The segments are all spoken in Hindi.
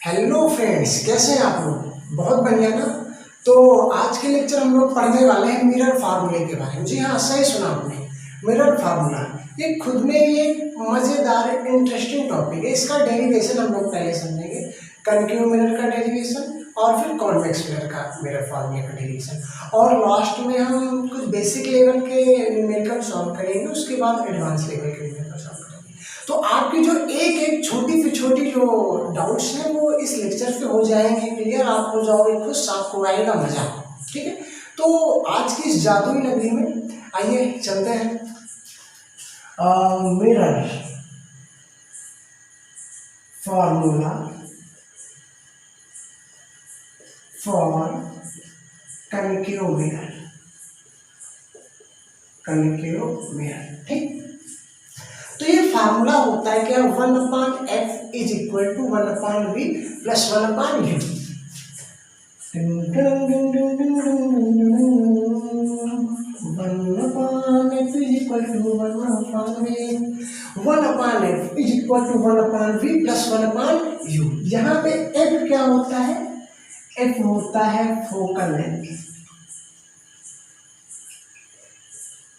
हेलो फ्रेंड्स, कैसे हैं आप लोग? बहुत बढ़िया ना। तो आज के लेक्चर हम लोग पढ़ने वाले हैं मिरर फार्मूले के बारे में। जी हाँ, सही सुना आपने। मिरर फार्मूला ये खुद में ये मज़ेदार इंटरेस्टिंग टॉपिक है। इसका डेरिवेशन हम लोग पहले समझेंगे, कनकेव मिरर का डेरिवेशन, और फिर कॉन्वेक्स मिरर का मिरर फार्मूले का डेरिवेशन, और लास्ट में हम कुछ बेसिक लेवल के न्यूमेरिकल सॉल्व करेंगे। उसके बाद एडवांस लेवल के न्यूमेरिकल सॉल्व करेंगे। तो आपकी जो एक एक छोटी से छोटी जो डाउट्स हैं वो इस लेक्चर से हो जाएंगे क्लियर। आप हो जाओगे खुश, आपको आएगा मजा। ठीक है, तो आज की इस जादुई नगरी में आइए चलते हैं। Mirror formula for concave mirror, concave mirror. ठीक, तो ये फार्मूला होता है क्या, 1/f is equal to 1/v plus 1/u। 1/f is equal to 1/v plus 1/u। यहाँ पे f क्या होता है? f होता है फोकल लेंथ।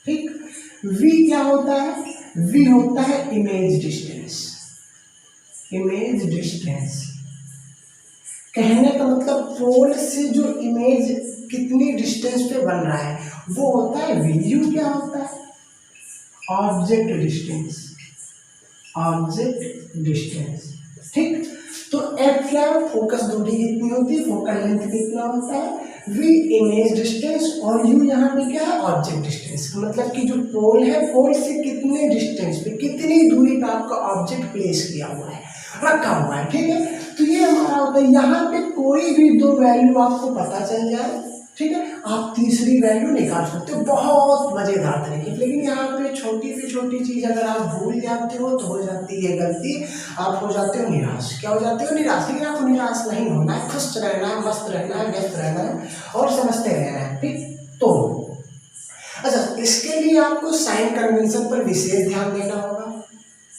ठीक, v क्या होता है? v होता है इमेज डिस्टेंस। इमेज डिस्टेंस कहने का मतलब पोल से जो इमेज कितनी डिस्टेंस पे बन रहा है वो होता है v। u क्या होता है? Object distance, object distance. ठीक, तो f क्या है? फोकस दूरी कितनी होती है, फोकल लेंथ कितना होता है, v इमेज डिस्टेंस, और u यहाँ पे क्या है? Object distance. मतलब कि जो पोल है, पोल से कितने डिस्टेंस पे, कितनी दूरी पे आपका ऑब्जेक्ट प्लेस किया हुआ है, रखा हुआ है। ठीक है, तो ये हमारा होता है। यहाँ पे कोई भी दो वैल्यू आपको पता चल जाए, ठीक है, आप तीसरी वैल्यू निकाल सकते हो बहुत मजेदार तरीके से। लेकिन यहाँ पे छोटी से छोटी चीज अगर आप भूल जाते हो तो हो जाती है गलती, आप हो जाते हो निराश। क्या हो जाते हो? निराश। लेकिन आपको निराश नहीं होना है, खुश रहना है, मस्त रहना है, व्यस्त रहना है और समझते रहना है। ठीक, तो अच्छा, इसके लिए आपको साइन कन्वेंशन पर विशेष ध्यान देना होगा।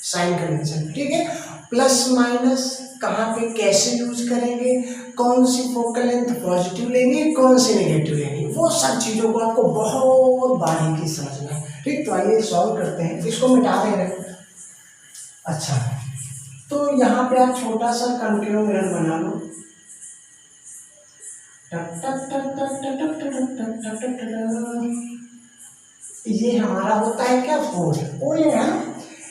साइन कन्वेंशन, ठीक है, प्लस माइनस कहाँ पे कैसे यूज करेंगे, कौन सी फोकल लेंथ पॉजिटिव लेंगे, कौन सी नेगेटिव लेंगे, वो सब चीजों को आपको बहुत बारीकी समझना है। ठीक, तो आइए सॉल्व करते हैं। इसको मिटा दे रहे हैं। अच्छा, तो यहाँ पे आप छोटा सा कनकेव मिरर बना लो। ये हमारा होता है क्या, पोल। पोल है ना,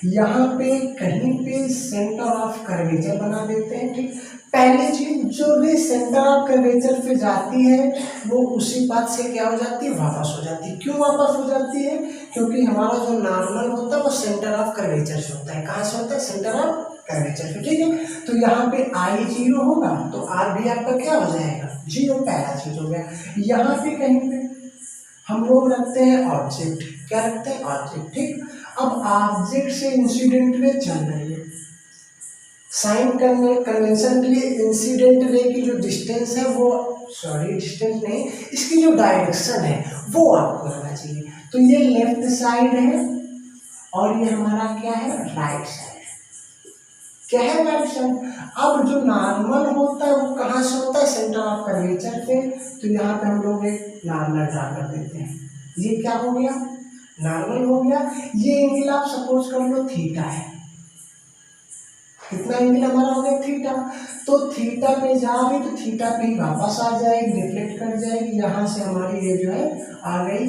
यहाँ पे कहीं पे सेंटर ऑफ कर्वेचर बना देते हैं। ठीक, पहली चीज जो भी सेंटर ऑफ कर्वेचर पे जाती है वो उसी पाथ से क्या हो जाती है, वापस हो जाती है। क्यों वापस हो जाती है? क्योंकि हमारा जो नॉर्मल होता है वो सेंटर ऑफ कर्वेचर से होता है। कहाँ से होता है? सेंटर ऑफ कर्वेचर से। ठीक है, तो यहाँ पे आई 0 होगा तो आर भी आपका क्या हो जाएगा, 0। पहला चीज हो गया। यहाँ पे कहीं पे हम लोग रखते हैं ऑब्जेक्ट। क्या रखते हैं? ऑब्जेक्ट। ठीक, अब ऑब्जेक्ट से इंसिडेंट रे चल रही है। साइन कन्वेंशन के लिए इंसिडेंट रे की जो डिस्टेंस है वो, सॉरी डिस्टेंस नहीं, इसकी जो डायरेक्शन है वो आपको रहना चाहिए। तो ये लेफ्ट साइड है और ये हमारा क्या है, राइट साइड। क्या है? Right side. अब जो नॉर्मल होता है वो कहाँ से होता है? सेंटर ऑफ कर्वेचर पे। तो यहाँ पे हम लोग एक नॉर्मल ड्रा कर देते हैं। ये क्या हो गया? नॉर्मल हो गया। ये एंगल आप सपोज कर लो थीटा है। कितना एंगल हमारा हो गया? थीटा। तो थीटा पे जा रही तो थीटा पे ही वापस आ जाएगी, रिफ्लेक्ट कर जाएगी। यहाँ से हमारी ये जो है आ गई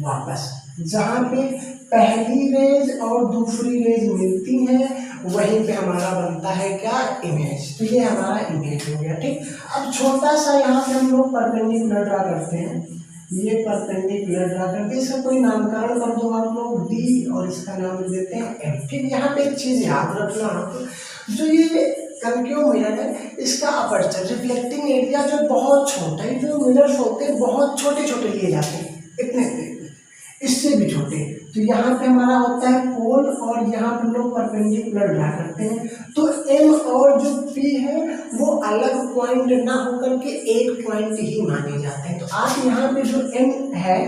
वापस। जहाँ पे पहली रेज और दूसरी रेज मिलती है वहीं पे हमारा बनता है क्या, इमेज। तो ये हमारा इमेज हो गया। ठीक, अब छोटा सा यहाँ पे हम लोग परपेंडिकुलर ड्रा करते हैं। ये परपेंडिकुलर ड्रा करते हैं, इसका कोई नामकरण कर दो आप लोग, डी, और इसका नाम देते हैं एम। ठीक, यहाँ पे एक चीज याद रखना आप, जो ये कनकेव मिरर है इसका अपर्चर रिफ्लेक्टिंग एरिया जो बहुत छोटा है। जो मिरर्स होते हैं बहुत छोटे छोटे लिए जाते हैं, इतने इससे भी छोटे। तो यहाँ पे हमारा होता है पोल और यहाँ पे लोग परपेंडिकुलर ड्रा करते हैं। तो एम और जो पी है वो अलग पॉइंट ना होकर के एक पॉइंट ही माने जाते हैं। तो आप यहाँ पे जो एम है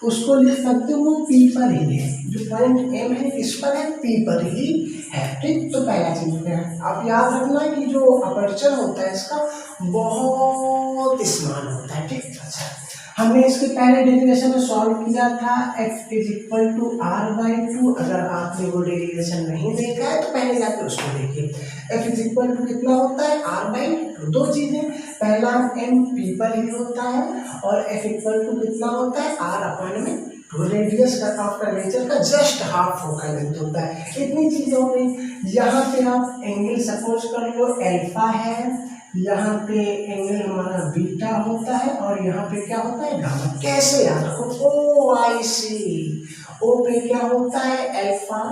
उसको लिख सकते हो, वो पी पर ही है, जो पॉइंट एम है किस पर है, पी पर ही है। ठीक, तो पहला चीज हो गया। आप याद रखना कि जो अपर्चर होता है इसका बहुत स्मॉल होता है। ठीक, अच्छा हमने इसके पहले डेरिवेशन में सॉल्व किया था f is equal to R by two. अगर आपने वो डेरिवेशन नहीं देखा है तो पहले जाकर उसको देखिए। f इज इक्वल टू कितना होता है, आर बाई टू। दो चीजें, पहला m पी पर ही होता है और f इक्वल टू कितना होता है, आर अपॉन में रेडियस ऑफ कर्वेचर का जस्ट हाफ फोकल लेंथ होता है। इतनी चीजें हो गई। यहाँ पे आप एंगल सपोज कर लो अल्फा है, यहाँ पे एंगल हमारा बीटा होता है और यहाँ पे क्या होता है, गामा। कैसे याद रखो, ओ आई सी, ओ पे क्या होता है अल्फा,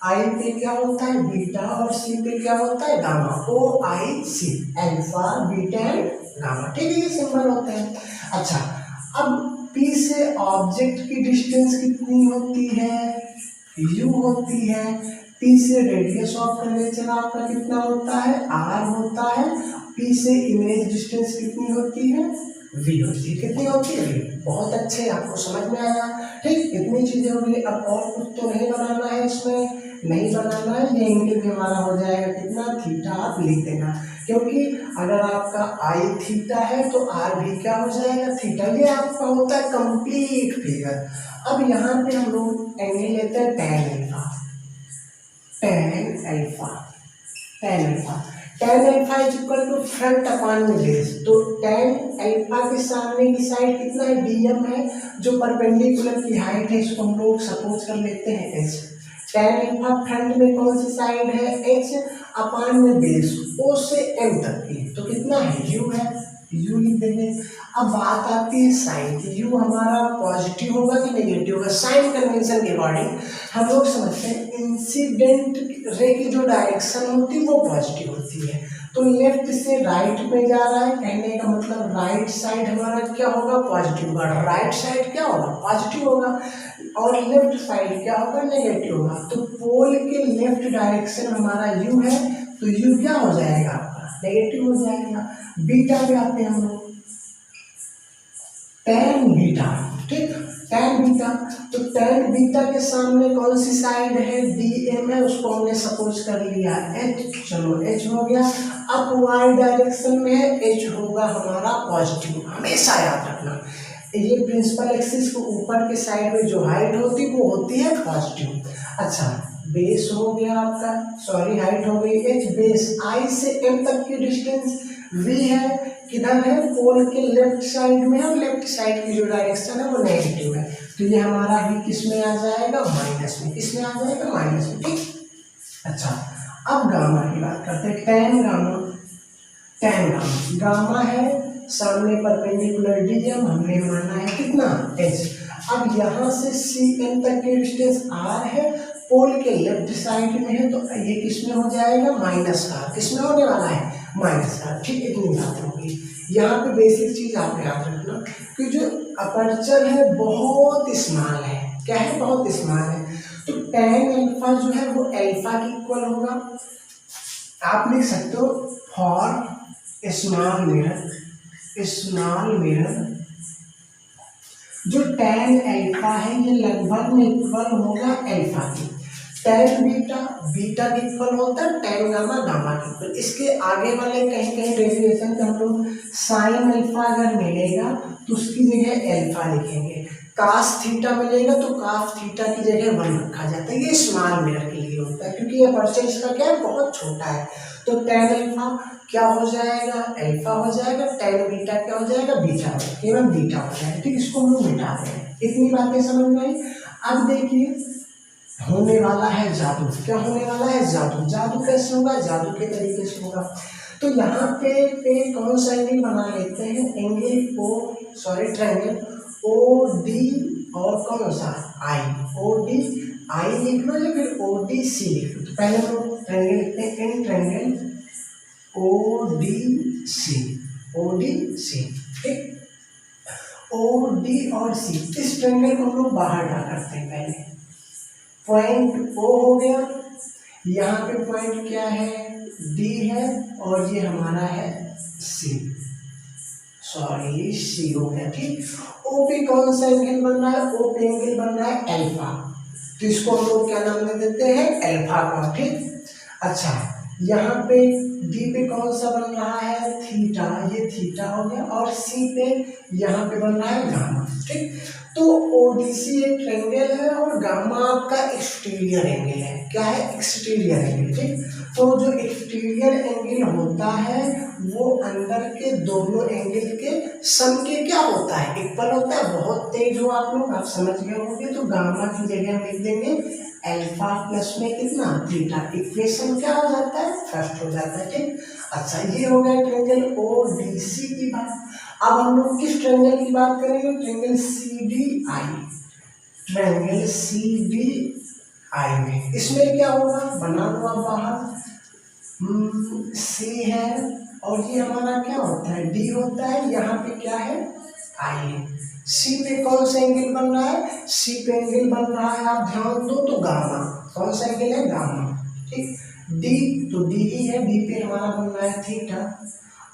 आई पे क्या होता है बीटा और सी पे क्या होता है gamma. O I C, alpha beta and gamma. ठीक है, ये सिंबल होते हैं। अच्छा, अब P से ऑब्जेक्ट की डिस्टेंस कितनी होती है, u होती है। P से रेडियस ऑफ कर्वेचर आपका कितना होता है, r होता है। P से इमेज डिस्टेंस कितनी होती है, v होती है। कितनी होती है, v। बहुत अच्छे, आपको समझ में आया। ठीक, इतनी चीजें हो गई। अब और कुछ तो नहीं बनाना है, इसमें नहीं बनाना है। ये एंगल भी हमारा हो जाएगा कितना, थीटा। आप लिख देना, क्योंकि अगर आपका आई थीटा है तो आर भी क्या हो जाएगा, थीटा। ये आपका होता है कंप्लीट फिगर। अब यहाँ पे हम लोग एंगल लेते हैं tan alpha, tan alpha, tan alpha. tan alpha is equal to front upon में बेस। तो tan अल्फा के सामने की साइड कितना है, dm है, जो परपेंडिकुलर की हाइट है इसको हम लोग सपोज कर लेते हैं h। tan अल्फा फ्रंट में कौन सी साइड है, h, अपॉन में बेस o से m तक की, तो कितना है, u है, u लिख देंगे। अब बात आती है साइन की, u हमारा पॉजिटिव होगा कि नेगेटिव होगा। साइन कन्वेंशन के अकॉर्डिंग हम लोग समझते हैं इंसिडेंट रे की जो डायरेक्शन होती है वो पॉजिटिव होती है। तो लेफ्ट से राइट में जा रहा है, कहने का मतलब राइट साइड हमारा क्या होगा, पॉजिटिव होगा। राइट साइड क्या होगा, पॉजिटिव होगा। और लेफ्ट साइड क्या होगा, नेगेटिव होगा। तो पोल के लेफ्ट डायरेक्शन हमारा u है, तो u क्या हो जाएगा आपका, नेगेटिव हो जाएगा। बीटा पे आते हैं हम लोग, tan बीटा। ठीक, tan बीटा, तो tan बीटा के सामने कौन सी साइड है, dm है, उसको हमने सपोज कर लिया h। चलो h हो गया। अब y डायरेक्शन में है, h होगा हमारा पॉजिटिव। हमेशा याद रखना, ये प्रिंसिपल एक्सिस के ऊपर के साइड में जो हाइट होती है वो होती है पॉजिटिव। अच्छा, बेस हो गया आपका, सॉरी हाइट हो गई h। बेस i से m तक की डिस्टेंस v है, किधर है, पोल के लेफ्ट साइड में, और लेफ्ट साइड की जो डायरेक्शन है वो नेगेटिव है। तो ये हमारा v किस में आ जाएगा, माइनस में। किस में आ जाएगा, माइनस में। ठीक, अच्छा अब गामा की बात करते हैं। tan gamma, tan gamma, gamma है सामने परपेंडिकुलर dm, हमने माना है कितना, h। अब यहाँ से cm तक की डिस्टेंस r है, पोल के लेफ्ट साइड में है, तो ये किसमें हो जाएगा, माइनस का। किसमें होने वाला है, माइनस का। ठीक, इतनी बात होगी। यहाँ पे बेसिक चीज आप याद रखना कि जो अपर्चर है बहुत स्मॉल है। क्या है, बहुत स्मॉल है। तो tan अल्फा जो है वो अल्फा के इक्वल होगा। आप लिख सकते हो for small mirror, small mirror जो tan अल्फा है ये लगभग में इक्वल होगा अल्फा की। tan बीटा, बीटा के इक्वल होता है tan गामा, गामा के इक्वल। इसके आगे वाले कहीं कहीं डेरिवेशन पे हम लोग साइन अल्फा अगर मिलेगा तो उसकी जगह अल्फा लिखेंगे। कास थीटा मिलेगा तो काफ थीटा की जगह 1 रखा जाता है। ये स्मॉल मिरर के लिए होता है, क्योंकि ये अपर्चर इसका क्या है, बहुत छोटा है। तो tan अल्फा क्या हो जाएगा, अल्फा हो जाएगा। tan बीटा क्या हो जाएगा, बीटा हो जाएगा, केवल बीटा हो जाएगा। ठीक, इसको हम लोग मिटा रहे हैं। इतनी बातें समझ में आई। अब देखिए होने वाला है जादू। क्या होने वाला है, जादू। जादू कैसे होगा, जादू के तरीके से होगा। तो यहाँ पे कौन सा एंगल बना लेते हैं, angle O, sorry triangle O D और कौन सा आई, ओ डी आई लिख लो या फिर ओ डी सी लिख लो। तो पहले हम लोग ट्रायंगल लिखते हैं, in triangle O D C, O D C. ठीक, ओ डी और सी, इस ट्रायंगल को हम लोग बाहर ड्रा करते हैं। पहले पॉइंट ओ हो गया, यहाँ पे पॉइंट क्या है, डी है, और ये हमारा है सी, सॉरी सी हो गया, ठीक। ओ पे कौन सा एंगल बन रहा है, ओ पे एंगल बन रहा है अल्फा, तो इसको हम लोग क्या नाम दे देते हैं, अल्फा का, ठीक। अच्छा, यहाँ पे डी पे कौन सा बन रहा है, थीटा, ये थीटा हो गया, और सी पे यहाँ पे बन रहा है गामा, ठीक। तो ओडीसी एक ट्रायंगल है और गामा आपका एक्सटीरियर एंगल है, क्या है, एक्सटीरियर एंगल, ठीक। तो जो एक्सटीरियर एंगल होता है वो अंदर के दोनों एंगल के सम के क्या होता है, इक्वल होता है। बहुत तेज हो आप लोग, आप समझ गए होंगे, तो गामा की जगह हम लिख देंगे अल्फा प्लस में कितना, थीटा। इक्वेशन क्या हो जाता है, फर्स्ट हो जाता है, ठीक। अच्छा, ये हो गया ट्रायंगल ओडीसी की बात। अब हम लोग किस ट्रायंगल की बात करेंगे, ट्रायंगल सीडीआई, ट्रायंगल सीडीआई में इसमें क्या होगा, बना दो आप बाहर, सी है और ये हमारा क्या होता है, डी होता है, यहाँ पे क्या है, आई है। सी पे कौन सा एंगल बन रहा है, सी पे एंगल बन रहा है, आप ध्यान दो, तो गामा, कौन सा एंगल है, गामा, ठीक। डी, तो डी ही है, डी पे हमारा बन रहा है थीटा।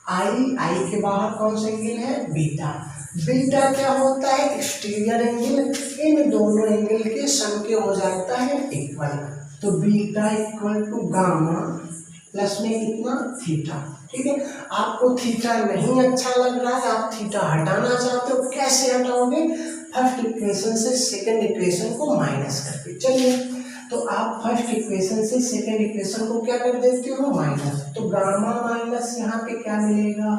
आई के बाहर कौन सा एंगल है, बीटा। बीटा क्या होता है, एक्सटीरियर एंगल, इन दोनों एंगल के सम के हो जाता है इक्वल, तो beta equal to gamma plus में कितना, थीटा, ठीक है। आपको थीटा नहीं अच्छा लग रहा है, आप थीटा हटाना चाहते हो, कैसे हटाओगे, फर्स्ट इक्वेशन से सेकंड इक्वेशन को माइनस करके, चलिए। तो आप फर्स्ट इक्वेशन से सेकंड इक्वेशन को क्या कर देते हो, माइनस, तो गामा माइनस यहाँ पे क्या मिलेगा,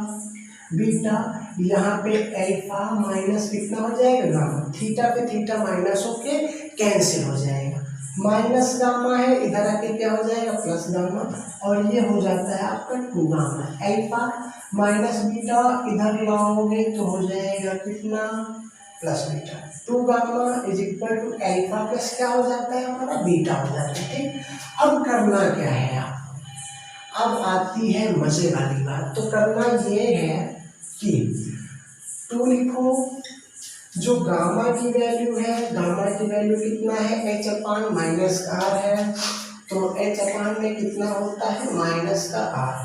बीटा, यहाँ पे अल्फा माइनस कितना हो जाएगा, गामा, थीटा पे थीटा माइनस होके कैंसिल हो जाएगा, माइनस गामा है, इधर आके क्या हो जाएगा, प्लस गामा, और ये हो जाता है आपका 2 गामा। अल्फा माइनस बीटा इधर लाओगे तो हो जाएगा कितना, plus beta, 2 gamma is equal to alpha plus क्या हो जाता है हमारा, बीटा हो जाता है, ठीक। अब करना क्या है आप, अब आती है मजे वाली बात, तो करना ये है कि 2 लिखो, जो गामा की वैल्यू है, गामा की वैल्यू कितना है, एच अपान माइनस का आर है, तो एच अपान में कितना होता है, माइनस का आर,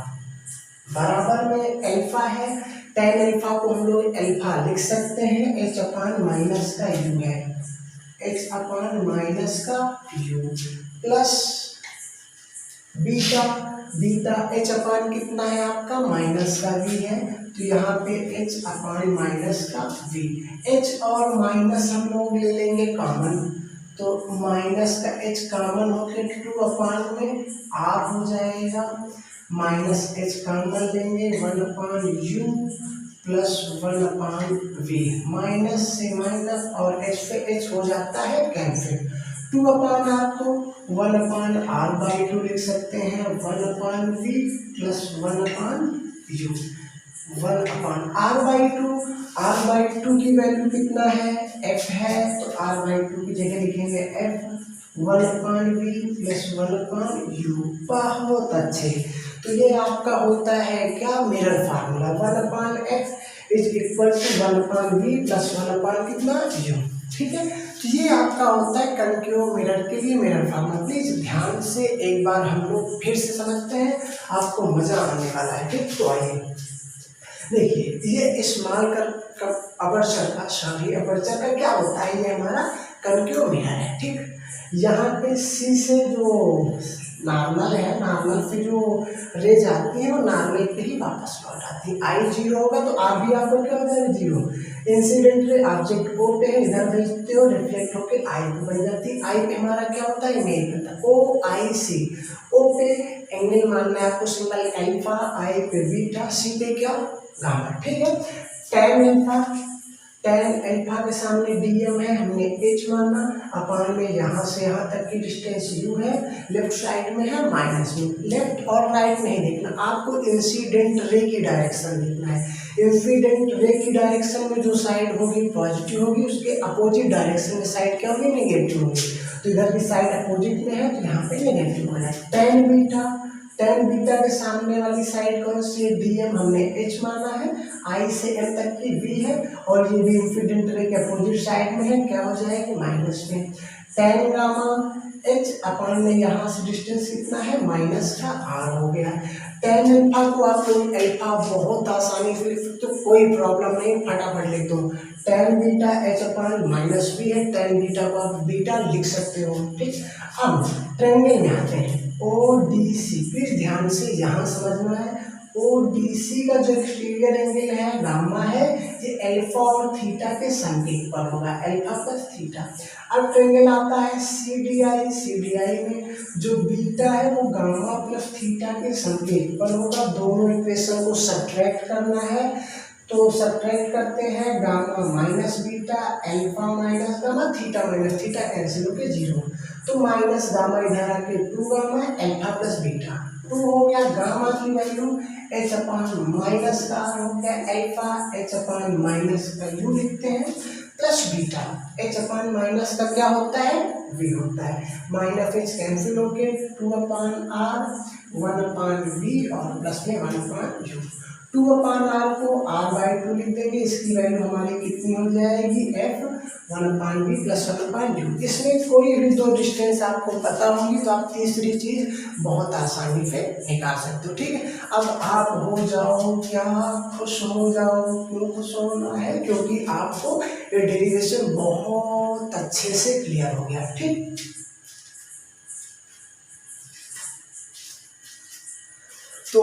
बराबर में अल्फा है, टेन अल्फा को हम लोग अल्फा लिख सकते हैं, एच अपान माइनस का यू है, एच अपान माइनस का U plus beta, beta H upon कितना है आपका, माइनस का वी है, तो यहाँ पे एच अपान माइनस का वी, एच और माइनस हम लोग ले लेंगे कॉमन, तो माइनस का एच कॉमन होकर 2 अपान में आर हो जाएगा, माइनस एच कॉमन लेंगे 1 upon U plus 1 upon V, minus से माइनस और एच पे एच हो जाता है कैंसिल, 2 अपान आर को 1 अपान आर बाई 2 लिख सकते हैं, 1 upon V plus 1 upon U, 1 upon R by two की वैल्यू कितना है, एफ है, तो आर बाई 2 की जगह लिखेंगे F, 1 upon V plus 1 upon U, बहुत अच्छे। तो ये आपका होता है क्या, mirror formula, 1 upon F is equal to 1 upon V plus 1 upon कितना, यू, ठीक है। तो ये आपका होता है कनकेव मिरर के लिए मिरर फार्मूला। प्लीज ध्यान से एक बार हम लोग फिर से समझते हैं, आपको मजा आने वाला है, ठीक। तो आइए देखिए, ये स्मॉल का अपर्चर का क्या होता है, ये हमारा कनकेव मिरर है, ठीक। यहाँ पे सी से जो नॉर्मल है, नॉर्मल से जो रेज आती है वो नॉर्मल पे ही वापस लौट आती है, आई जीरो होगा तो आर भी आपको क्या हो जाएगा, zero, incident ray object O पे है, इधर भेजते हो, रिफ्लेक्ट होकर आई पे बन जाती है, आई पे हमारा क्या होता है, इमेज होता है, ओ आई सी, ओ पे एंगल मानना है आपको सिंबल अल्फा, आई पे बीटा, सी पे क्या, गामा, ठीक है। टेन अल्फा के सामने डीएम है, हमने एच माना, अपान में यहाँ से यहाँ तक की डिस्टेंस यू है, लेफ्ट साइड में है माइनस में, लेफ्ट और राइट नहीं देखना, आपको इंसिडेंट रे की डायरेक्शन देखना है, इंसिडेंट रे की डायरेक्शन में जो साइड होगी पॉजिटिव होगी, उसके अपोजिट डायरेक्शन में साइड क्या होगी, नेगेटिव होगी, तो इधर की साइड अपोजिट में है तो यहाँ पे नेगेटिव हो जाए, टेन बीटा के सामने वाली साइड कौन सी है, डीएम हमने एच माना है, आई से एम तक की वी है, और ये भी इंसिडेंट रे के अपोजिट साइड में है, क्या हो जाएगा, माइनस में, टेन गामा एच अपान में यहाँ से डिस्टेंस कितना है, माइनस का आर हो गया, टेन अल्फा को आप लोग अल्फा बहुत आसानी से लिख सकते हो, कोई प्रॉब्लम नहीं, फटाफट लिख दो। Tan beta H upon minus B है, टेन बीटा को आप बीटा लिख सकते हो। ठीक, अब ट्रायंगल में आते हैं, ओ डी सी, प्लीज ध्यान से यहाँ समझना है। ओ डी सी का जो एक्सटीरियर एंगल है गामा है, ये अल्फा और थीटा के सम के इक्वल होगा, अल्फा प्लस थीटा। अब ट्रायंगल आता है C D I, C D I में जो बीटा है वो गामा प्लस थीटा के सम के इक्वल होगा। दोनों इक्वेशन को सब्ट्रैक्ट करना है, तो सब्ट्रैक्ट करते हैं, gamma minus beta, alpha minus gamma, theta minus theta cancel होके जीरो, तो माइनस गामा इधर आके two gamma, alpha plus beta, two हो गया गामा की वैल्यू, एच अपान माइनस का हो गया अल्फा, एच अपान माइनस का यू लिखते हैं, plus beta, H upon minus का क्या होता है, वी होता है, माइनस एच कैंसिल होके two upon R, one upon V और प्लस में one upon U. Two upon R को आर बाई टू लिख देंगे, इसकी वैल्यू हमारी कितनी हो जाएगी, F, one upon B plus one upon U. इसमें कोई भी दो डिस्टेंस आपको पता होंगी तो आप तीसरी चीज बहुत आसानी से निकाल सकते हो। ठीक है, अब आप हो जाओ क्या, खुश हो जाओ। क्यों खुश होना है, क्योंकि आपको ये डेरिवेशन बहुत अच्छे से क्लियर हो गया। ठीक, तो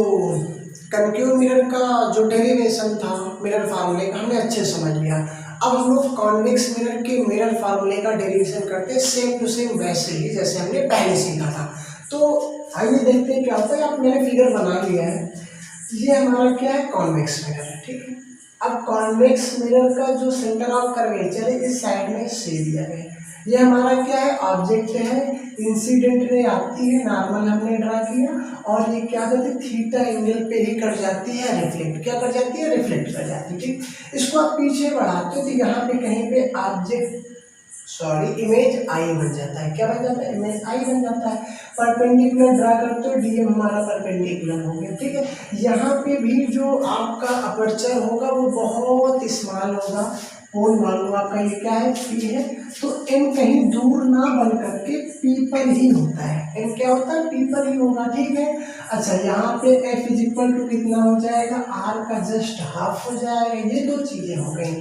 कनकेव मिरर का जो डेरिवेशन था मिरर फार्मूले का हमने अच्छे समझ लिया। अब हम लोग कॉन्वेक्स मिरर के मिरर फार्मूले का डेरिवेशन करते हैं सेम टू सेम वैसे ही जैसे हमने पहले सीखा था। तो आइए देखते हैं क्या होता है। अब मैंने फिगर बना लिया है, ये हमारा क्या है, कॉन्वेक्स मिरर है। ठीक है, अब कॉन्वेक्स मिरर का जो सेंटर ऑफ कर्वेचर है इस साइड में से दिया गया है। ये हमारा क्या है, ऑब्जेक्ट है, इंसिडेंट रे आती है, नॉर्मल हमने ड्रा किया, और ये क्या करती है, थीटा एंगल पे ही कट जाती है, रिफ्लेक्ट क्या कर जाती है, रिफ्लेक्ट कर जाती है। ठीक, इसको आप पीछे बढ़ाते हो तो यहाँ पे कहीं पे ऑब्जेक्ट इमेज आई बन जाता है। क्या बन जाता है, इमेज आई बन जाता है। परपेंडिकुलर ड्रा करते हो, डीएम हमारा परपेंडिकुलर हो गया। ठीक है, यहाँ पे भी जो आपका अपर्चर होगा वो बहुत स्मॉल होगा, पोल मान लो आपका ये क्या है, पी है, तो एन कहीं दूर ना बन करके पी पर ही होता है। एन क्या होता है, पी पर ही होगा। ठीक है, अच्छा यहाँ पे एफ इज इक्वल टू कितना हो जाएगा, आर का जस्ट हाफ हो जाएगा। ये दो चीजें हो गई।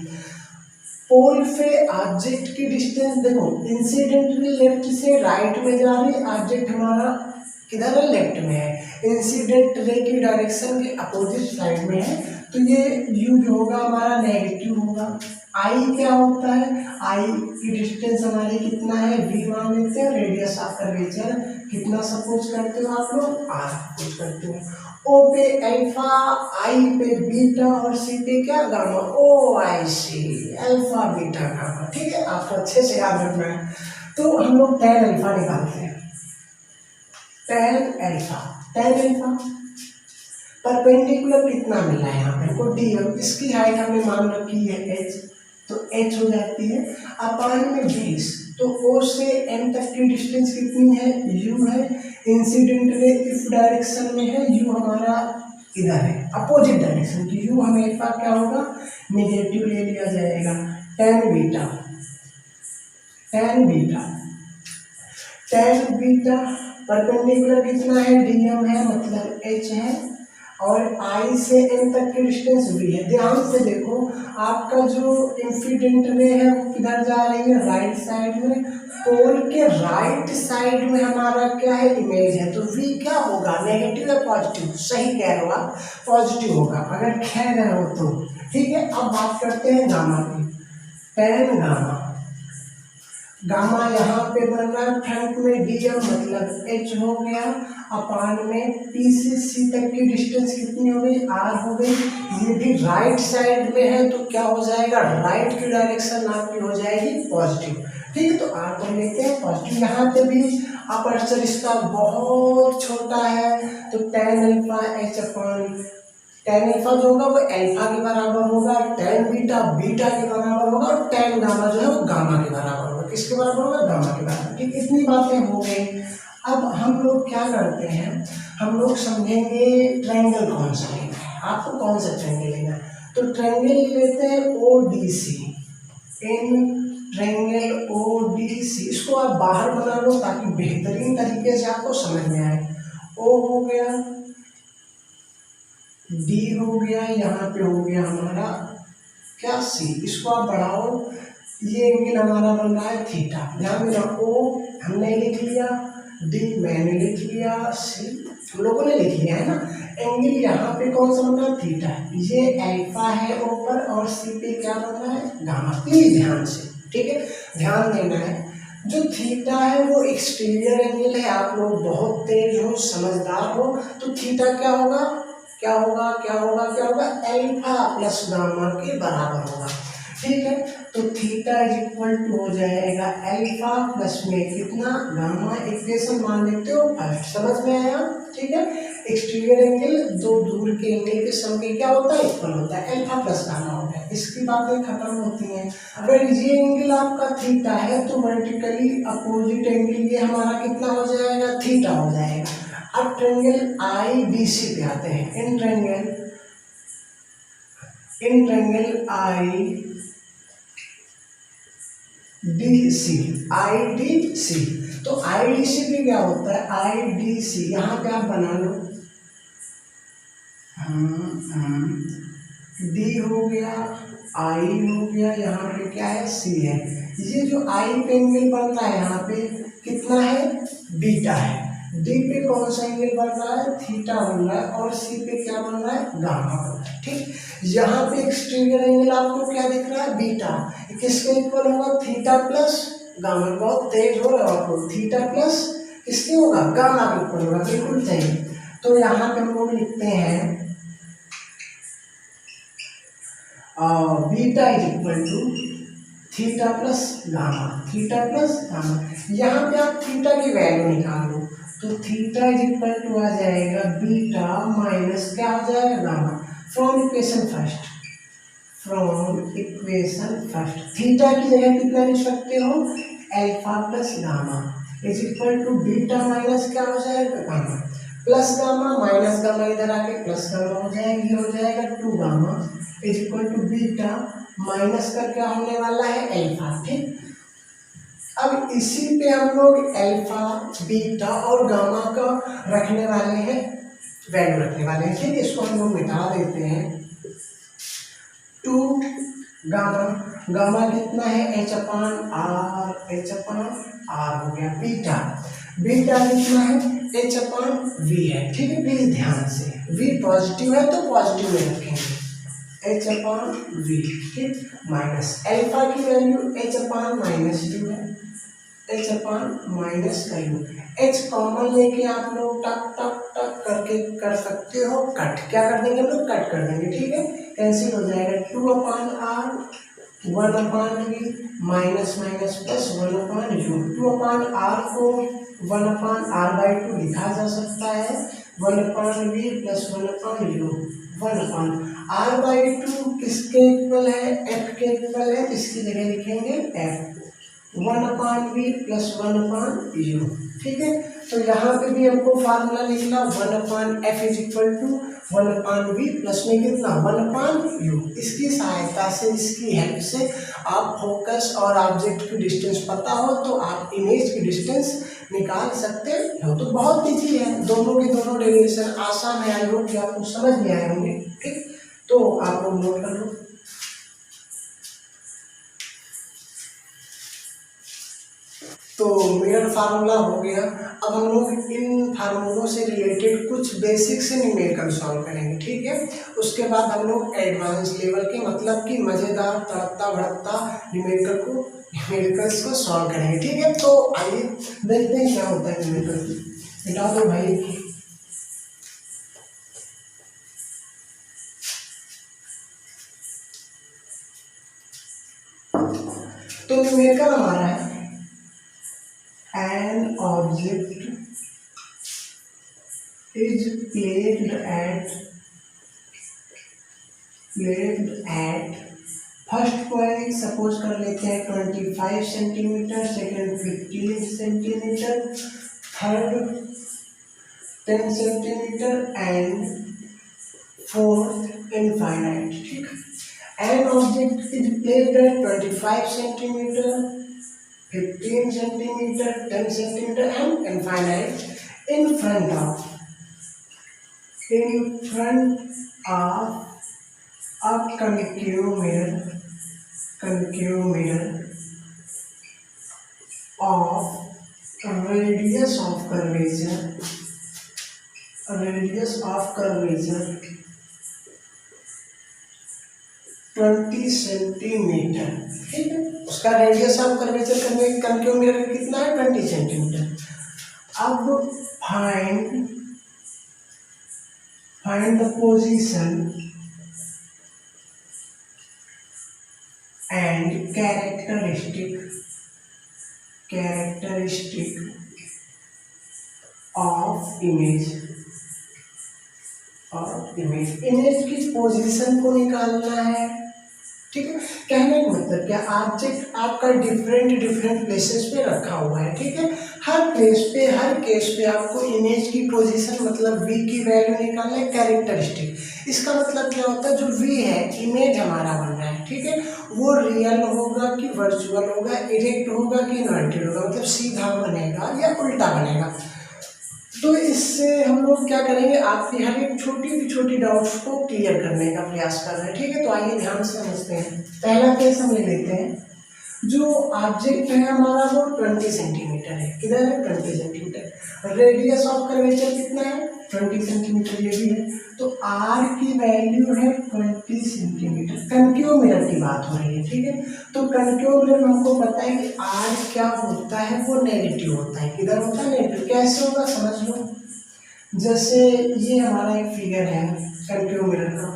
पोल से ऑब्जेक्ट की डिस्टेंस देखो, इंसिडेंटली लेफ्ट से राइट में जा रही है, ऑब्जेक्ट हमारा किधर है, लेफ्ट में है, इंसिडेंट रे की डायरेक्शन के अपोजिट साइड में है, तो ये यू जो होगा हमारा नेगेटिव होगा। आई क्या होता है, आई की डिस्टेंस हमारी कितना है, वी मान लेते हैं, रेडियस ऑफ कर्वेचर कितना सपोज करते हो आप लोग, आर सपोज करते हो। ओ पे अल्फा, आई पे बीटा और सी पे क्या, gamma, O I C, alpha beta gamma. ठीक है, आपको अच्छे से याद रखना है। तो हम लोग tan अल्फा निकालते हैं, tan alpha, tan alpha perpendicular कितना मिला है यहाँ पे हमको, डी, इसकी हाइट हमने मान रखी है h, तो h हो जाती है अपान में 20, तो o से m तक की डिस्टेंस कितनी है, u है, इंसिडेंट रे इस डायरेक्शन में है, u हमारा इधर है अपोजिट डायरेक्शन की, u हमेशा क्या होगा, नेगेटिव ले लिया जाएगा। tan beta, tan beta, tan beta perpendicular कितना है, dm है, मतलब h है, और I से M तक की डिस्टेंस v है। ध्यान से देखो, आपका जो इंसिडेंट रे है वो किधर जा रही है, राइट साइड में, पोल के राइट साइड में हमारा क्या है, इमेज है, तो v क्या होगा, नेगेटिव या पॉजिटिव, सही कह रहे हो आप, पॉजिटिव होगा अगर कह रहे हो तो। ठीक है, अब बात करते हैं गामा की, tan गामा, गामा यहाँ पे बन रहा है फ्रंट में dm, मतलब h हो गया, अपान में p से c तक की डिस्टेंस कितनी हो गई, r हो गई। ये भी राइट साइड में है तो क्या हो जाएगा, राइट की डायरेक्शन आपकी हो जाएगी पॉजिटिव। ठीक है, तो r को लेते हैं पॉजिटिव। यहाँ पे भी अपर्चर इसका बहुत छोटा है, तो tan अल्फा h अपान tan अल्फा जो होगा वो अल्फा के बराबर होगा, tan बीटा बीटा के बराबर होगा, और tan गामा जो है वो गामा के बराबर होगा। किसके बराबर होगा, गामा के बराबर। ठीक, इतनी बातें हो गई। अब हम लोग क्या करते हैं, हम लोग समझेंगे ट्रायंगल कौन सा लेना है, आपको कौन सा ट्रायंगल लेना है। तो ट्रायंगल लेते हैं ODC, इन ट्रायंगल ODC, इसको आप बाहर बना लो ताकि बेहतरीन तरीके से आपको समझ में आए। ओ हो गया, डी हो गया, यहाँ पे हो गया हमारा क्या सी, इसको आप बढ़ाओ, ये एंगल हमारा बन रहा है थीटा। ध्यान देना, ओ हमने लिख लिया, डी मैंने लिख लिया, सी हम लोगों ने लिख लिया है ना। एंगल यहाँ पे कौन सा बन रहा है, थीटा। ये अल्फा है ऊपर और सी पे क्या बन रहा है, गामा। प्लीज ध्यान से, ठीक है, ध्यान देना है। जो थीटा है वो एक्सटीरियर एंगल है। आप लोग बहुत तेज हो, समझदार हो, तो थीटा क्या होगा, क्या होगा, क्या होगा, क्या होगा, अल्फा प्लस गामा के बराबर होगा। ठीक है, तो थीटा इज इक्वल टू हो जाएगा अल्फा प्लस में कितना, गामा। इक्वेशन मान लेते हो फर्स्ट, समझ में आया। ठीक है, एक्सटीरियर एंगल दो दूर के एंगल के सम के क्या होता है, इक्वल होता है, अल्फा प्लस गामा होता है। इसकी बातें खत्म होती हैं। अगर ये एंगल आपका थीटा है तो वर्टिकली अपोजिट एंगल ये हमारा कितना हो जाएगा, थीटा हो जाएगा। अब ट्रायंगल आई बी सी पे आते हैं। In triangle I D C, I D C, तो आई डी सी पे क्या होता है, आई डी सी यहाँ पे आप बना लो, डी हो गया, आई हो गया, यहाँ पे क्या है, सी है। ये जो आई पे एंगल बनता है यहाँ पे कितना है, बीटा है। डी पे कौन सा एंगल बन रहा है, थीटा बन रहा है, और सी पे क्या बन रहा है, गामा बन रहा है। ठीक, यहाँ पे एक्सटीरियर एंगल आपको क्या दिख रहा है, बीटा। किसके इक्वल होगा, थीटा प्लस गामा। बहुत तेज हो रहा है आपको, थीटा प्लस किसके होगा, गामा के इक्वल होगा, बिल्कुल सही। तो यहाँ पे हम लोग लिखते हैं beta is equal to theta plus gamma, theta plus gamma. यहाँ पे आप थीटा की वैल्यू निकाल लो, तो थीटा इज इक्वल टू आ जाएगा बीटा माइनस क्या हो जाएगा, gamma. From equation first theta की जगह कितना लिख सकते हो, alpha plus gamma is equal to beta minus क्या हो जाएगा, gamma. Plus gamma minus gamma इधर आके प्लस गामा हो जाएगा, ये हो जाएगा 2 gamma is equal to beta minus का क्या होने वाला है, अल्फा। ठीक, अब इसी पे हम लोग अल्फा, बीटा और गामा का रखने वाले हैं, वैल्यू रखने वाले हैं। ठीक, इसको हम लोग मिटा देते हैं। 2 गामा, गामा कितना है, एच अपान आर हो गया। बीटा, बीटा कितना है, एच अपान वी है। ठीक है, प्लीज ध्यान से, वी पॉजिटिव है तो पॉजिटिव में रखेंगे, एच अपान वी। ठीक, माइनस अल्फा की value H upon minus you है, एच अपान माइनस का यू। एच कॉमन लेके आप लोग टक टक टक करके कर सकते हो कट। क्या कर देंगे हम लोग, कट कर देंगे। ठीक है, कैंसिल हो जाएगा, 2 upon R 1 upon V minus minus plus 1 upon U. 2 upon R को 1 अपान आर बाई 2 लिखा जा सकता है, 1 upon V plus 1 upon U. 1 upon R by 2 किसके इक्वल है, एफ के इक्वल है, इसकी जगह लिखेंगे F. 1 upon V plus 1 upon U. ठीक है, तो यहाँ पे भी हमको फार्मूला लिखना, 1 upon F is equal to 1 upon V plus में कितना, 1 अपान यू। इसकी सहायता से, इसकी हेल्प से आप फोकस और ऑब्जेक्ट की डिस्टेंस पता हो तो आप इमेज की डिस्टेंस निकाल सकते हो। तो बहुत इजी है, दोनों के दोनों डेरिवेशन आसान है। आई होप कि आपको समझ में आए होंगे। ठीक, तो आप लोग नोट कर लो। तो मिरर फार्मूला हो गया। अब हम लोग इन फार्मूलों से रिलेटेड कुछ बेसिक से न्यूमेरिकल सॉल्व करेंगे। ठीक है, उसके बाद हम लोग एडवांस लेवल के, मतलब कि मज़ेदार तड़कता भड़कता न्यूमेरिकल्स को सॉल्व करेंगे। ठीक है, तो आइए देखते हैं क्या होता है न्यूमेरिकल। मिटा दो भाई। तो न्यूमेरिकल हमारा है, an object is placed at first point suppose कर लेते हैं 25 centimetre, second 15 centimetre, third 10 centimetre and fourth infinite. ठीक, an object is placed at 25 centimetre, 15 centimeter, 10 centimeter and infinite in front of a concave mirror of radius of curvature 20 centimetre. ठीक है, उसका रेडियस ऑफ कर्वेचर करने कनकेव मिरर का कितना है 20 सेंटीमीटर। अब find the position and characteristic of image की पोजीशन को निकालना है। ठीक है, कहने का मतलब क्या, ऑब्जेक्ट आपका डिफरेंट प्लेसेस पे रखा हुआ है। ठीक है, हर प्लेस पे हर केस पे आपको इमेज की पोजीशन मतलब v की वैल्यू निकालना है, कैरेक्टरिस्टिक। इसका मतलब क्या होता है, जो v है इमेज हमारा बन रहा है, ठीक है, वो रियल होगा कि वर्चुअल होगा, इरेक्ट होगा कि इन्वर्टेड होगा, मतलब सीधा बनेगा या उल्टा बनेगा। तो इससे हम लोग क्या करेंगे, आपकी हर एक छोटी डाउट्स को क्लियर करने का प्रयास कर रहे हैं। ठीक है, तो आइए ध्यान से समझते हैं। पहला केस हम ले लेते हैं, जो ऑब्जेक्ट है हमारा वो 20 सेंटीमीटर है। किधर है 20 सेंटीमीटर। रेडियस ऑफ कर्वेचर कितना है 20 सेंटीमीटर, ये भी है। तो आर की वैल्यू है 20 सेंटीमीटर। कनकेव मिरर की बात हो रही है। ठीक है, तो कनकेव मिरर में हमको पता है कि आर क्या होता है, वो नेगेटिव होता है। किधर होता है नेगेटिव। कैसे होगा समझ लो, जैसे ये हमारा एक फिगर है कनकेव मिरर का।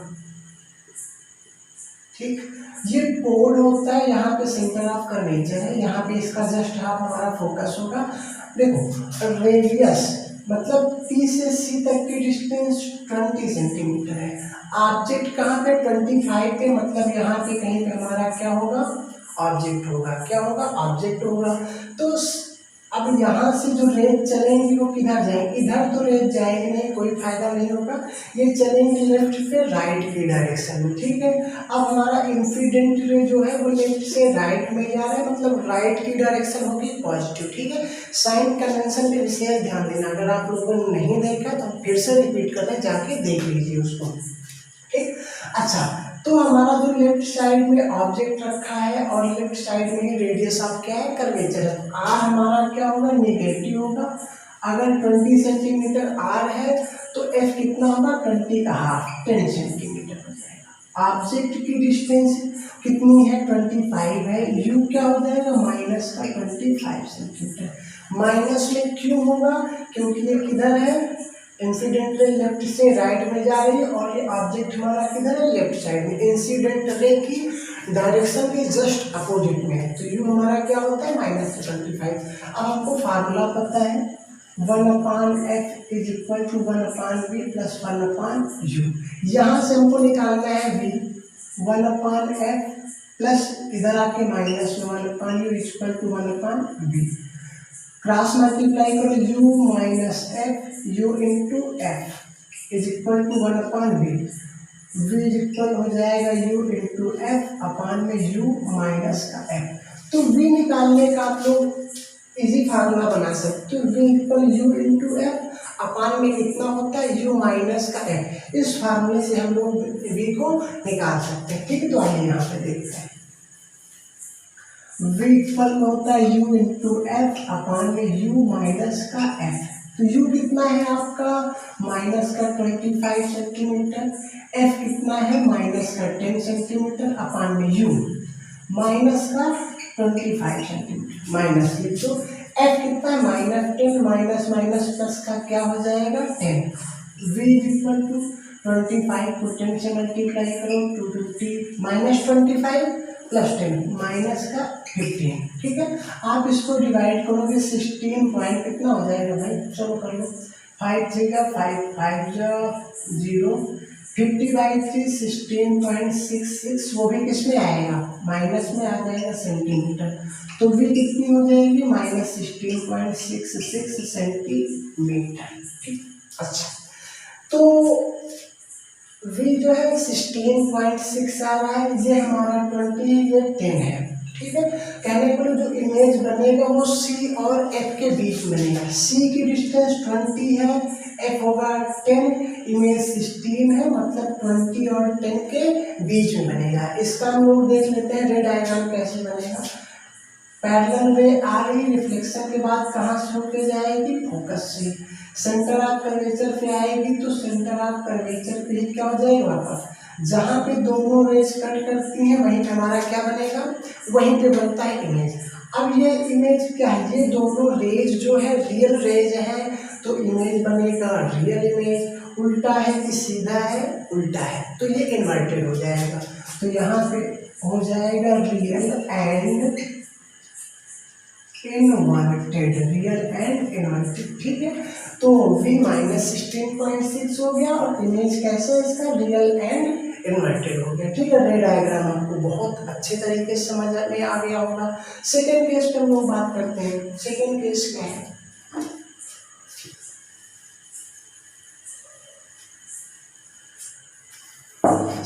ठीक, ये पोल होता है, यहाँ पे सेंटर ऑफ कर्वेचर है, यहाँ पे इसका जस्ट हाफ हमारा फोकस होगा। देखो रेडियस मतलब P से C तक की डिस्टेंस 20 सेंटीमीटर है। ऑब्जेक्ट कहाँ पे 25 पे, मतलब यहाँ पे कहीं पे हमारा क्या होगा ऑब्जेक्ट होगा। क्या होगा ऑब्जेक्ट होगा। तो अब यहाँ से जो रेज चलेंगी वो किधर जाएंगे, इधर तो रेज जाएंगे नहीं, कोई फायदा नहीं होगा। ये चलेंगे लेफ्ट से राइट की डायरेक्शन में। ठीक है, अब हमारा इंसिडेंट रे जो है वो लेफ्ट से राइट में जा रहा है, मतलब राइट की डायरेक्शन होगी पॉजिटिव। ठीक है, साइन कन्वेंशन पे विशेष ध्यान देना। अगर आप लोगों ने नहीं देखा तो फिर से रिपीट कर रहे, जाके देख लीजिए उसको। ठीक, अच्छा, तो हमारा जो लेफ्ट साइड में ऑब्जेक्ट रखा है और लेफ्ट साइड में रेडियस ऑफ क्या है कर्वेचर है, आर हमारा क्या होगा नेगेटिव होगा। अगर 20 सेंटीमीटर आर है तो एफ कितना होगा 20 का हाफ 10 सेंटीमीटर हो जाएगा। ऑब्जेक्ट की डिस्टेंस कितनी है 25 है, यू क्या हो जाएगा माइनस का 25 सेंटीमीटर। माइनस में क्यों होगा, क्योंकि ये किधर है इंसिडेंट रे लेफ्ट से राइट में जा रही है और ये ऑब्जेक्ट हमारा किधर है लेफ्ट साइड में। इंसिडेंट रे की डायरेक्शन के जस्ट अपोजिट में है, तो यू हमारा क्या होता है -25। अब हमको फार्मूला पता है 1/f is equal to 1/v plus 1/u। यहाँ से हमको निकालना है v 1/f प्लस इधर आके माइनस में 1/u is equal to 1/v। Cross multiply करो u minus F u into F is equal to 1/v। v is equal हो जाएगा u इंटू एफ अपान में u माइनस का f। तो v निकालने का आप लोग इजी फार्मूला बना सकते हो, v equal u into F upon में कितना होता है u माइनस का f। इस फार्मूले से हम लोग v को निकाल सकते हैं। ठीक है, तो आइए यहाँ पे देखते हैं। v इक्वल होता है u इंटू एफ अपान में u माइनस का f। तो u कितना है आपका माइनस का 25 सेंटीमीटर, f कितना है माइनस का 10 सेंटीमीटर अपान में u माइनस का 25 सेंटीमीटर। माइनस लिख दो, f कितना है -10 माइनस माइनस प्लस का क्या हो जाएगा 10। v इक्वल टू 25 को 10 से मल्टीप्लाई करो 250 -25 प्लस 10 माइनस का 15। ठीक है, आप इसको डिवाइड करोगे 16 पॉइंट कितना हो जाएगा भाई, चलो कर लो 5 3 का 5 5 0 50/3 16.66, वो भी किसमें आएगा माइनस में आ जाएगा सेंटीमीटर। तो v कितनी हो जाएगी -16.66 सेंटीमीटर। ठीक, अच्छा, तो v जो है 16.6 आ रहा है, ये हमारा 20 ये 10 है। ठीक है। कहने को जो इमेज बनेगा वो सी और एफ के बीच बनेगा। सी की डिस्टेंस 20 है, एफ होगा 10, इमेज 16 है, मतलब 20 और 10 के बीच में बनेगा। इसका हम लोग देख लेते हैं रे डायग्राम कैसे बनेगा। पैरेलल रे आ रही, रिफ्लेक्शन के बाद कहाँ से होके जाएगी, फोकस से। सेंटर ऑफ कर्वेचर पे आएगी तो सेंटर ऑफ कर्वेचर पे ही क्या हो जाएगा वापस, जहाँ पे दोनों रेज कट करती हैं वहीं पे हमारा क्या बनेगा, वहीं पे बनता है इमेज। अब ये इमेज क्या है, ये दोनों रेज जो है रियल रेज है, तो इमेज बनेगा रियल इमेज। उल्टा है कि सीधा है, उल्टा है, तो ये इन्वर्टेड हो जाएगा। तो यहाँ पे हो जाएगा real and inverted, real and inverted, ठीक है। तो v माइनस 16.6 हो गया और इमेज कैसे इसका रियल एंड इनवर्टेड हो गया, ठीक है। रे डायग्राम आपको बहुत अच्छे तरीके से समझ में आ गया होगा। सेकेंड केस पे हम लोग बात करते हैं। सेकेंड केस क्या है,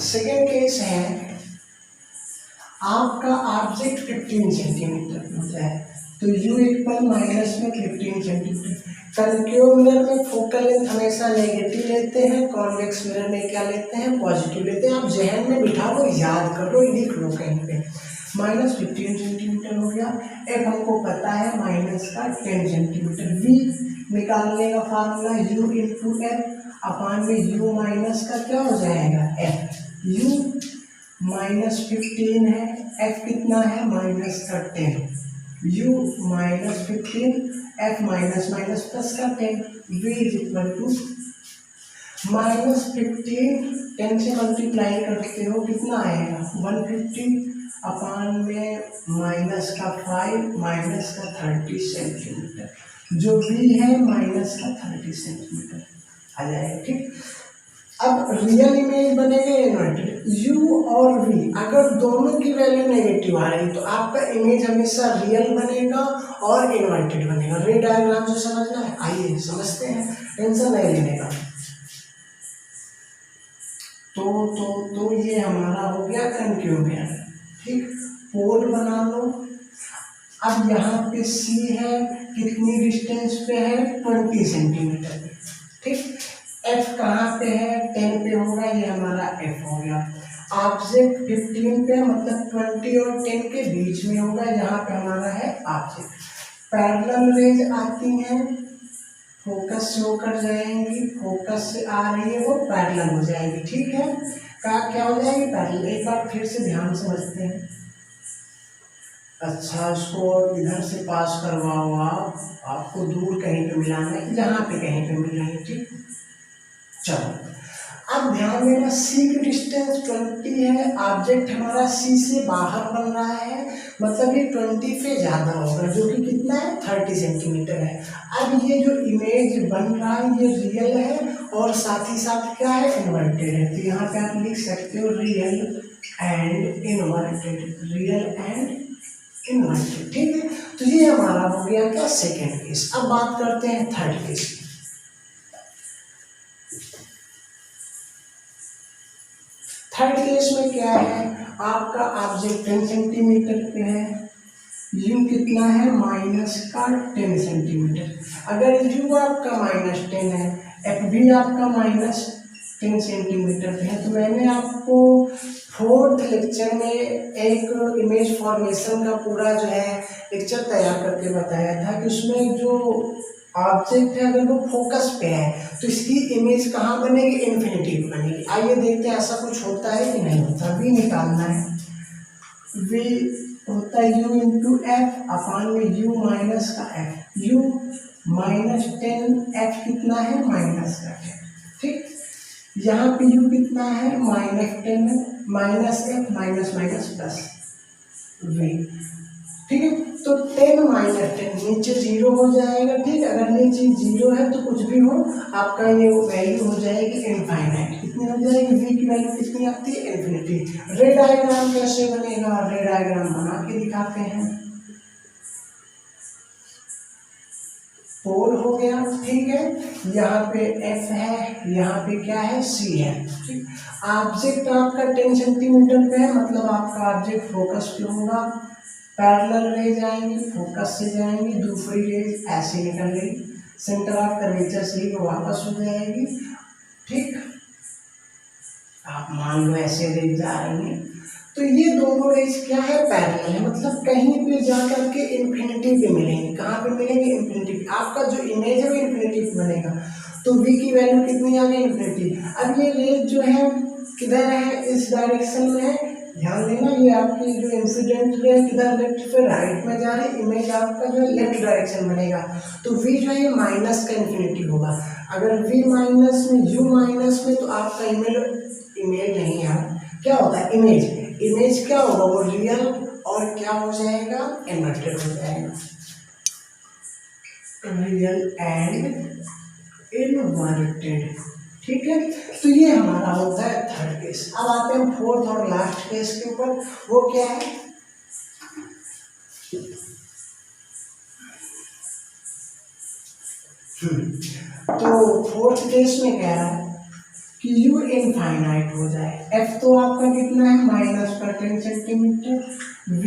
सेकेंड केस है आपका ऑब्जेक्ट 15 सेंटीमीटर होता है, तो u इक्वल माइनस में 15 सेंटीमीटर। कनकेव मिरर में फोकल लेंथ हमेशा नेगेटिव लेते हैं, कॉन्वेक्स मिरर में क्या लेते हैं, पॉजिटिव लेते हैं। आप जहन में बिठा लो, याद कर लो, लिख लो कहीं पे। माइनस 15 सेंटीमीटर हो गया, एफ हमको पता है माइनस का 10 सेंटीमीटर। v निकालने का formula u into F upon में u माइनस का क्या हो जाएगा एफ। u माइनस 15 है, एफ कितना है माइनस का 10, u माइनस 15, एफ माइनस माइनस प्लस का 10, v is equal to minus 15, 10 से मल्टीप्लाई करते हो कितना आएगा 150 अपान में माइनस का 5 माइनस का 30 सेंटीमीटर, जो v है माइनस का 30 सेंटीमीटर आ जाएगा, ठीक। अब रियल इमेज बनेगा इन्वर्टेड, u और v अगर दोनों की वैल्यू नेगेटिव आ रही तो आपका इमेज हमेशा रियल बनेगा और इन्वर्टेड बनेगा। रे डायग्राम से समझना है, आइए समझते हैं, टेंशन नहीं लेने का। तो ये हमारा हो गया कनकेव मिरर, ठीक। पोल बना लो। अब यहाँ पे c है, कितनी डिस्टेंस पे है 20 सेंटीमीटर पे, ठीक। f कहाँ पे है 10 पे होगा, ये हमारा f हो गया। ऑब्जेक्ट 15 पे मतलब 20 और 10 के बीच में होगा, यहाँ पे हमारा है ऑब्जेक्ट। पैरेलल रेज आती हैं, फोकस से होकर जाएंगी, फोकस से आ रही है वो पैरेलल हो जाएगी, ठीक है। क्या हो जाएगी पैरेलल। एक बार फिर से ध्यान समझते हैं। अच्छा, इसको इधर से पास करवाओ, आपको दूर कहीं पे मिलाना है, यहाँ पे कहीं पे मिल रही है, ठीक। चलो अब ध्यान देना, c की डिस्टेंस 20 है, ऑब्जेक्ट हमारा c से बाहर बन रहा है, मतलब ये 20 से ज्यादा होगा, जो कि कितना है 30 सेंटीमीटर है। अब ये जो इमेज बन रहा है ये रियल है और साथ ही साथ क्या है इन्वर्टेड है, तो यहाँ पे आप लिख सकते हो real and inverted, real and inverted, ठीक है। तो ये हमारा हो गया क्या सेकेंड केस। अब बात करते हैं थर्ड केस। थर्ड केस में क्या है, आपका ऑब्जेक्ट 10 सेंटीमीटर पे है, u कितना है माइनस का 10 सेंटीमीटर। अगर u आपका माइनस 10 है, f भी आपका माइनस 10 सेंटीमीटर पे है, तो मैंने आपको फोर्थ लेक्चर में एक इमेज फॉर्मेशन का पूरा जो है लेक्चर तैयार करके बताया था कि उसमें जो ऑब्जेक्ट है अगर वो फोकस पे है तो इसकी इमेज कहाँ बनेगी, इन्फिनिटी बनेगी। आइए देखते हैं ऐसा कुछ होता है कि नहीं होता। v निकालना है, v होता है u इंटू एफ अपान में u माइनस का f, u माइनस 10, f कितना है माइनस का 10, ठीक। यहाँ पे u कितना है माइनस 10 है, minus f minus minus plus v, ठीक है। तो 10 माइनस 10 नीचे 0 हो जाएगा, ठीक। अगर ये चीज 0 है तो कुछ भी हो आपका ये वैल्यू हो जाएगी इनफाइनाइट। कितनी हो जाएगी, v की वैल्यू कितनी आती है इन्फिनिटी। रे डायग्राम कैसे बनेगा, रे डायग्राम बना के दिखाते हैं। पोल हो गया, ठीक है, यहाँ पे f है, यहाँ पे क्या है c है, ठीक। ऑब्जेक्ट आपका 10 सेंटीमीटर पे है, मतलब आपका ऑब्जेक्ट फोकस पे होगा, पैरेलल रेज आएंगी, फोकस से जाएंगी, दूसरी रेज ऐसे निकल गई, सेंटर ऑफ कर्वेचर से ही वो वापस हो जाएगी। ठीक, आप मान लो ऐसे रेज जा रही हैं, तो ये दोनों रेज क्या है, पैरेलल है, मतलब कहीं पे जाकर के इन्फिनिटी पे मिलेंगे। कहाँ पे मिलेंगे, इन्फिनिटी पे। आपका जो इमेज है वो इन्फिनिटी पे बनेगा, तो v की वैल्यू कितनी आ गई, इन्फिनिटी। अब ये रेज जो है किधर है, इस डायरेक्शन में है, ध्यान देना, ये आपकी जो इंसिडेंट रे किधर, लेफ्ट से राइट में जा रही, इमेज आपका जो है लेफ्ट डायरेक्शन बनेगा, तो v जो है ये माइनस का इन्फिनिटी होगा। अगर v माइनस में, u माइनस में, तो आपका इमेज नहीं है, क्या होता है, इमेज क्या होगा, वो रियल और क्या हो जाएगा, इन्वर्टेड हो जाएगा, रियल एंड इन्वर्टेड। ठीक है, तो ये हमारा होता है थर्ड केस। अब आते हैं फोर्थ और लास्ट केस के ऊपर, वो क्या है, तो फोर्थ केस में कह रहा है कि u इनफाइनाइट हो जाए। f तो आपका कितना है, माइनस का 10 centimetre, v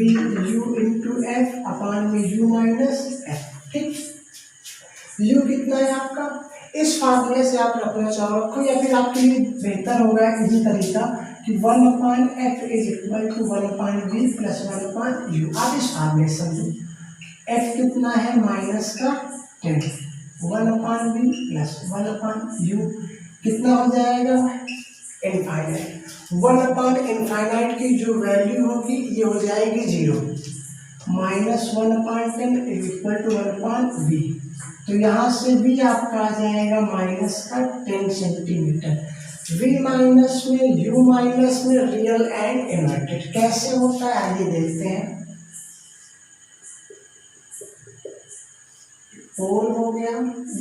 u into F upon में u माइनस एफ। ठीक, u कितना है आपका, इस फार्मूले से आप रखना चाहो रखो, या फिर आपके लिए बेहतर होगा इसी तरीका कि 1/f is equal to 1/v plus 1/u। आप इस फार्मूले से समझो, f कितना है, माइनस का 10, 1/v प्लस 1/u कितना हो जाएगा, इनफाइनाइट। 1/इनफाइनाइट की जो वैल्यू होगी ये हो जाएगी 0, minus 1/10 is equal to 1/v। तो यहाँ से v आपका आ जाएगा माइनस का 10 सेंटीमीटर। v माइनस में, u माइनस में, रियल एंड इन्वर्टेड कैसे होता है आइए देखते हैं। पोल हो गया,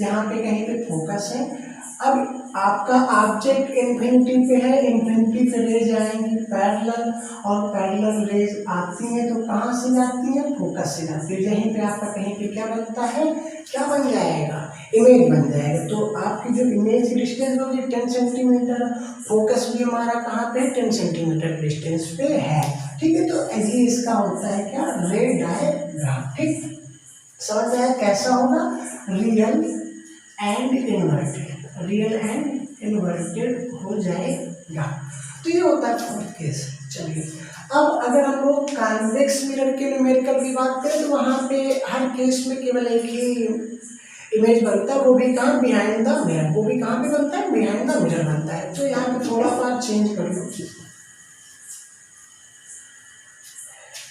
यहाँ पे कहीं पे फोकस है। अब आपका ऑब्जेक्ट इन्फिनिटी पे है, इन्फिनिटी पे रेज आएंगी पैरेलल, और पैरेलल रेज आती हैं तो कहाँ से जाती हैं, फोकस से जाती है। यहीं पे आपका कहीं पे क्या बनता है, क्या बन जाएगा, इमेज बन जाएगा। तो आपकी जो इमेज की डिस्टेंस होगी 10 सेंटीमीटर, फोकस भी हमारा कहाँ पे 10 सेंटीमीटर डिस्टेंस पे है। ठीक है, तो ये इसका होता है क्या, रे डायग्राम। ठीक, समझ आया कैसा होगा, real and inverted, real and inverted हो जाएगा। तो ये होता है फोर्थ केस। चलिए, अब अगर हम लोग कॉन्वेक्स मिरर के न्यूमेरिकल की बात करें तो वहाँ पे हर केस में केवल एक ही इमेज बनता है, वो भी कहाँ, बिहाइंड द मिरर। वो भी कहाँ पे बनता है, बिहाइंड द मिरर बनता है। तो यहाँ पे थोड़ा सा चेंज कर लो,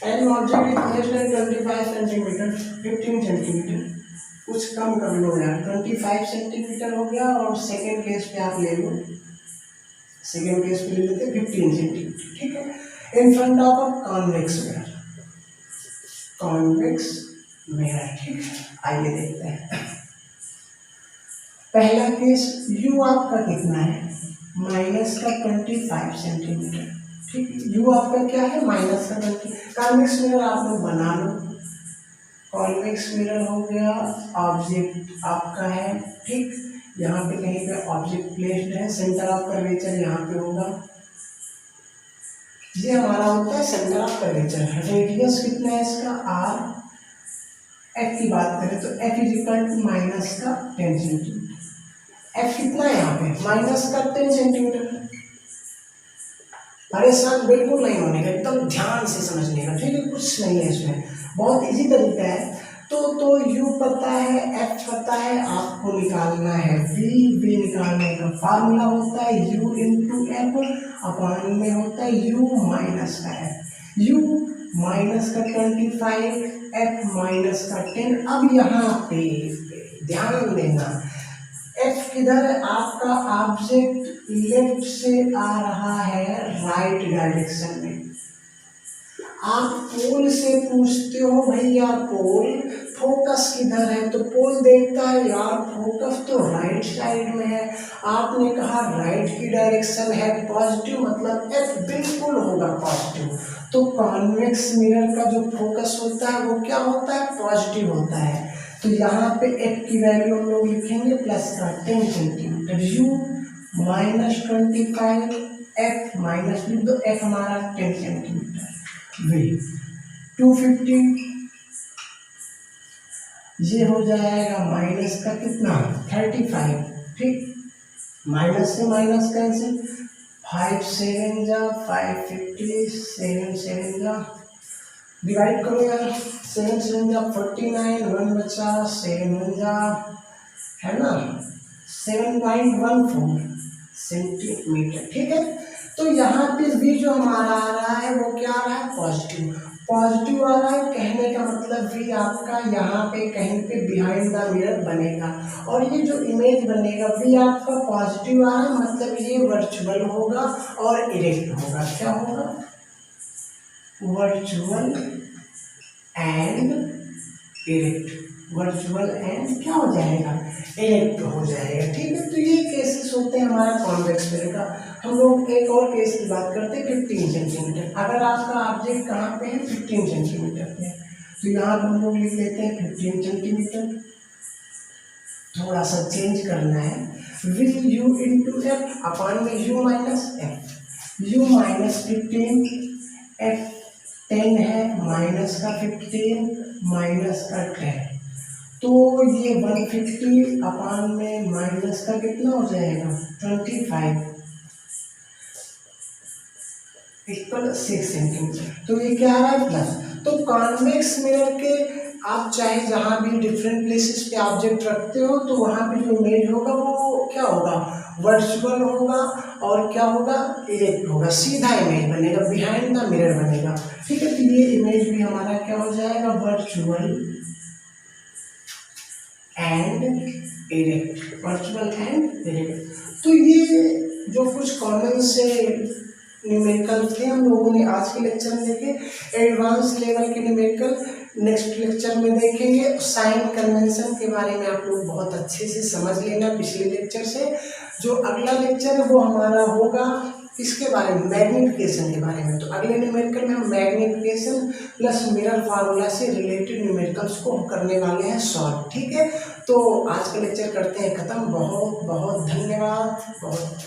an object is less than 25 centimetre, 15 centimetre, कुछ कम कर लो यार, 25 सेंटीमीटर हो गया, और सेकेंड केस पे आप ले लो, सेकेंड केस पे ले लेते 15 सेंटीमीटर। ठीक है, in front of a convex mirror, convex mirror. ठीक है, आइए देखते हैं पहला केस। u आपका कितना है, माइनस का 25 सेंटीमीटर। ठीक, u आपका क्या है, माइनस का 20। कॉन्वेक्स मिरर आप लोग बना लो, कॉन्वेक्स मिरर हो गया, ऑब्जेक्ट आपका है। ठीक, यहाँ पे कहीं पे ऑब्जेक्ट प्लेस्ड है, सेंटर ऑफ कर्वेचर यहाँ पे होगा, ये हमारा होता है सेंटर ऑफ कर्वेचर। रेडियस कितना है इसका, r। f की बात करें तो f is equal to minus का 10 सेंटीमीटर। f कितना है यहाँ पे, माइनस का 10 सेंटीमीटर। परेशान बिल्कुल नहीं होने का, एकदम ध्यान से समझने का। ठीक है, कुछ नहीं है इसमें, बहुत इजी तरीका है। तो u पता है, f पता है, आपको निकालना है v निकालने का फार्मूला होता है u इंटू एफ, अपान में होता है u माइनस का f। u माइनस का 25, f माइनस का 10। अब यहाँ पे ध्यान देना, f किधर है, आपका ऑब्जेक्ट लेफ्ट से आ रहा है राइट डायरेक्शन में। आप पोल से पूछते हो भैया पोल फोकस किधर है, तो पोल देखता है यार फोकस तो राइट साइड में है। आपने कहा राइट की डायरेक्शन है पॉजिटिव, मतलब f बिल्कुल होगा पॉजिटिव। तो कॉन्वेक्स मिरर का जो फोकस होता है वो क्या होता है, पॉजिटिव होता है। तो यहाँ पे f की वैल्यू हम लोग लिखेंगे प्लस का 10 centimetre, u minus 25, f minus लिख दो, f हमारा 10 सेंटीमीटर, v 250, ये हो जाएगा माइनस का कितना 35, ठीक, माइनस से माइनस कैंसिल, 5 7 जा 550, 7 7 जा डिवाइड करो यार, 7 7 जा 49, 1 बचा, 7 1 जा है ना 7.14 सेंटीमीटर, ठीक है। तो यहाँ पे भी जो हमारा आ रहा है वो क्या आ रहा है, पॉजिटिव, पॉजिटिव आ रहा है, कहने का मतलब भी आपका यहाँ पे कहीं पे बिहाइंड द मिरर बनेगा, और ये जो इमेज बनेगा भी आपका पॉजिटिव आ रहा है, मतलब ये वर्चुअल होगा और इरेक्ट होगा, क्या होगा, virtual and erect, virtual and क्या हो जाएगा, इरेक्ट हो जाएगा, ठीक है। तो ये केसेस होते हैं हमारा कॉन्वेक्स मिरर का। हम लोग एक और केस की बात करते हैं 15 सेंटीमीटर। अगर आपका ऑब्जेक्ट कहाँ पे है, 15 सेंटीमीटर पे, तो यहाँ पर हम लोग लिख लेते हैं 15 सेंटीमीटर, थोड़ा सा चेंज करना है, with u into F upon में u माइनस एफ, u माइनस 15, एफ 10 है, माइनस का 15 माइनस का 10, तो ये 150 अपान में माइनस का कितना हो जाएगा 25 इक्वल 6 सेंटीमीटर, तो ये क्या आ रहा है प्लस। तो कॉन्वेक्स मिरर के आप चाहे जहाँ भी डिफरेंट प्लेसेस पे ऑब्जेक्ट रखते हो, तो वहाँ पे जो इमेज होगा वो क्या होगा, वर्चुअल होगा और क्या होगा, इरेक्ट होगा, सीधा इमेज बनेगा, बिहाइंड द मिरर बनेगा, ठीक है। तो ये इमेज भी हमारा क्या हो जाएगा, virtual and erect, virtual and erect. तो ये जो कुछ कॉमन से न्यूमेरिकल थे हम लोगों ने आज के लेक्चर में देखे, एडवांस लेवल के न्यूमेरिकल नेक्स्ट लेक्चर में देखेंगे। साइन कन्वेंशन के बारे में आप लोग बहुत अच्छे से समझ लेना पिछले लेक्चर से। जो अगला लेक्चर है वो हमारा होगा इसके बारे में, मैग्निफिकेशन के बारे में। तो अगले न्यूमेरिकल में हम मैग्निफिकेशन प्लस मिरर फार्मूला से रिलेटेड न्यूमेरिकल्स को हम करने वाले हैं सॉल्व, ठीक है। तो आज का लेक्चर करते हैं खत्म। बहुत बहुत धन्यवाद, बहुत